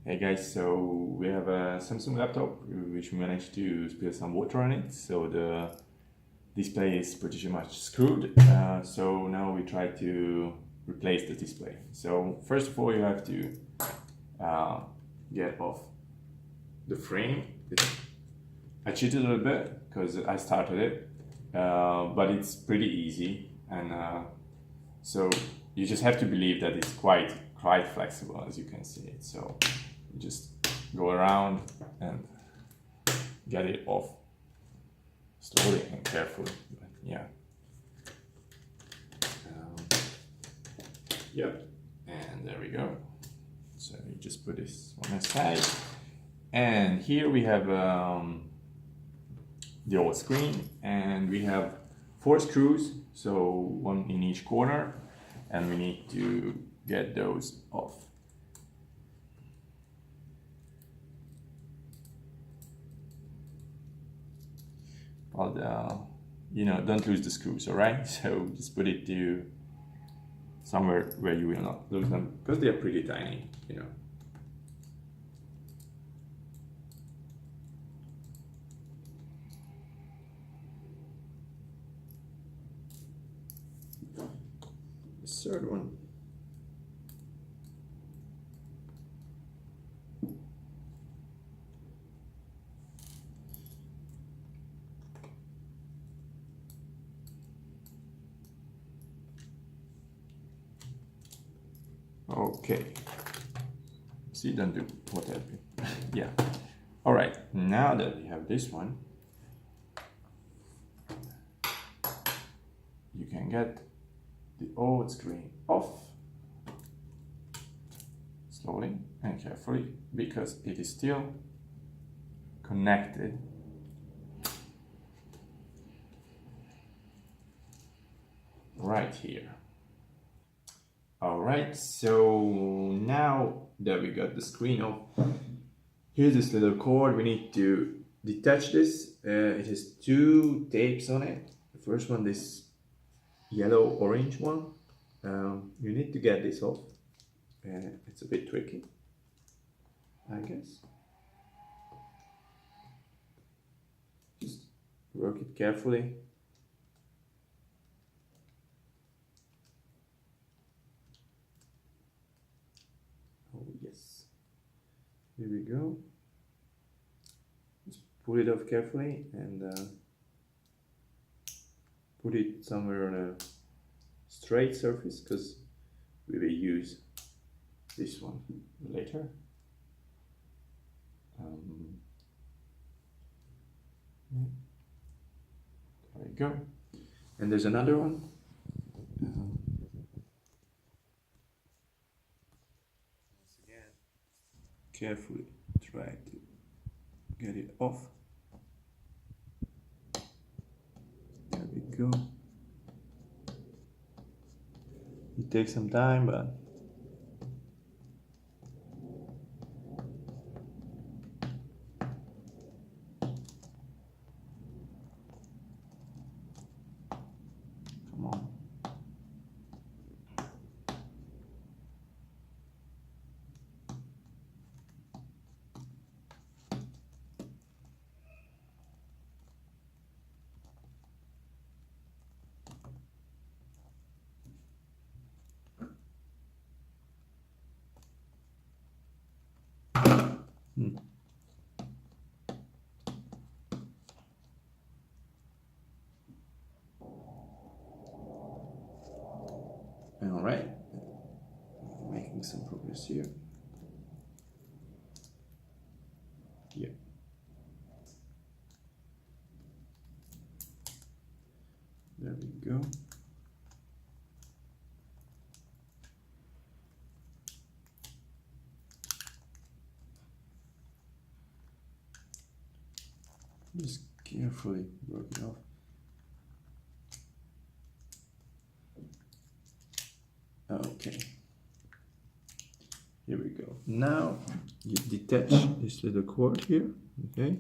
Hey guys, so we have a Samsung laptop which we managed to spill some water on it, so the display is pretty much screwed. So now we try to replace the display. So first of all, you have to get off the frame. I cheated a little bit because I started it, but it's pretty easy, and so you just have to believe that it's quite flexible, as you can see it. So you just go around and get it off slowly and carefully. But yeah. Yep. And there we go. So you just put this on the side, and here we have the old screen, and we have 4 screws, so 1 in each corner, and we need to get those off. But you know, don't lose the screws, all right? So just put it to somewhere where you will not lose them, because they are pretty tiny, you know. The third one. Okay. See, don't do whatever. Yeah. All right. Now that we have this one, you can get the old screen off slowly and carefully, because it is still connected right here. All right, so now that we got the screen off, here's this little cord. We need to detach this. It has 2 tapes on it. The first one, this yellow-orange one. You need to get this off. It's a bit tricky, I guess. Just work it carefully. Oh yes, here we go. Just pull it off carefully and put it somewhere on a straight surface, because we will use this one later. There we go. And there's another one. Once again, carefully try to get it off. There we go. It takes some time, but come on. All right, making some progress here. Yeah. There we go. Just carefully work it off. Okay, here we go. Now you detach this little cord here, okay?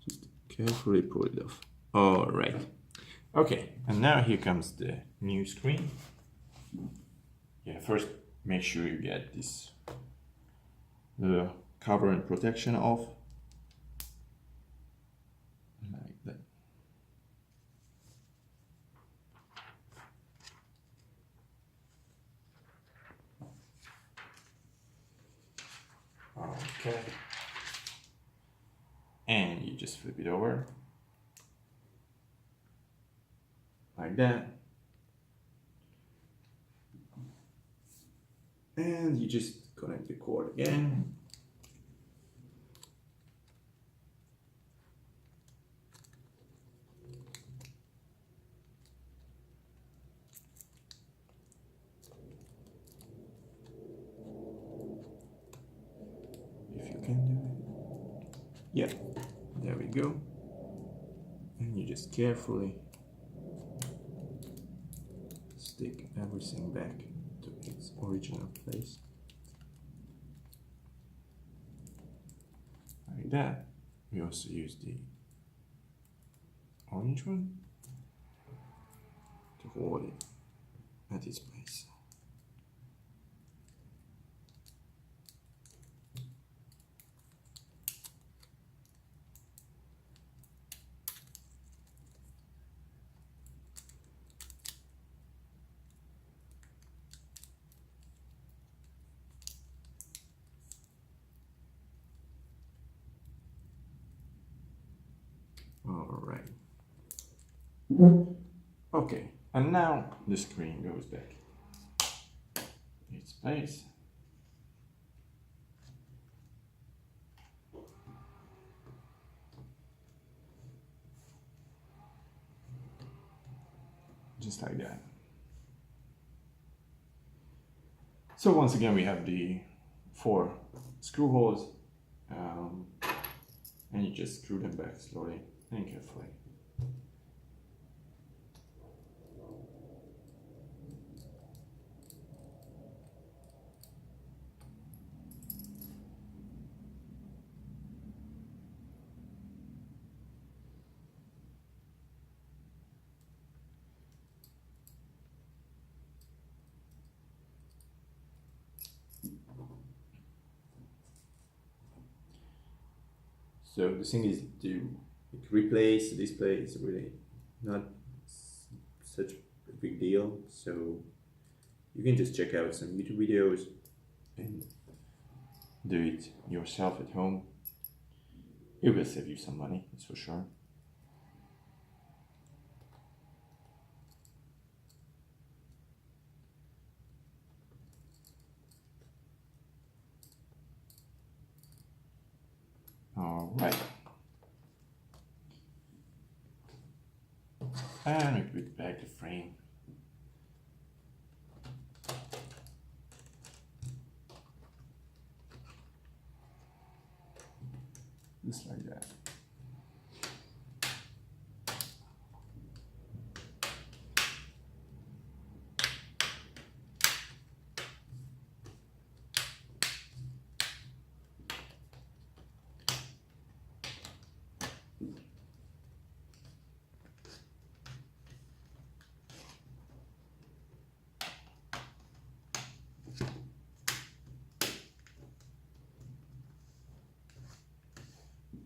Just carefully pull it off. All right. Okay, and now here comes the new screen. Yeah, first make sure you get this the cover and protection off. Like that. Okay. And you just flip it over. Like that. And you just connect the cord again. If you can do it. Yeah, there we go. And you just carefully stick everything back to its original place. Like that. We also use the orange one to hold it at its place. All right. Okay, and now the screen goes back in its place. Just like that. So once again, we have the 4 screw holes, and you just screw them back slowly and carefully. So the thing is, to replace the display is really not such a big deal. So you can just check out some YouTube videos and do it yourself at home. It will save you some money, that's for sure. All right. And we put back the frame. Just like that.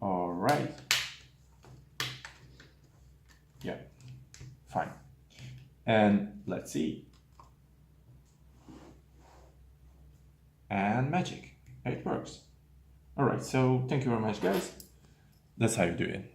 All right. Yeah, fine. And let's see. And magic, it works. All right, so thank you very much, guys. That's how you do it.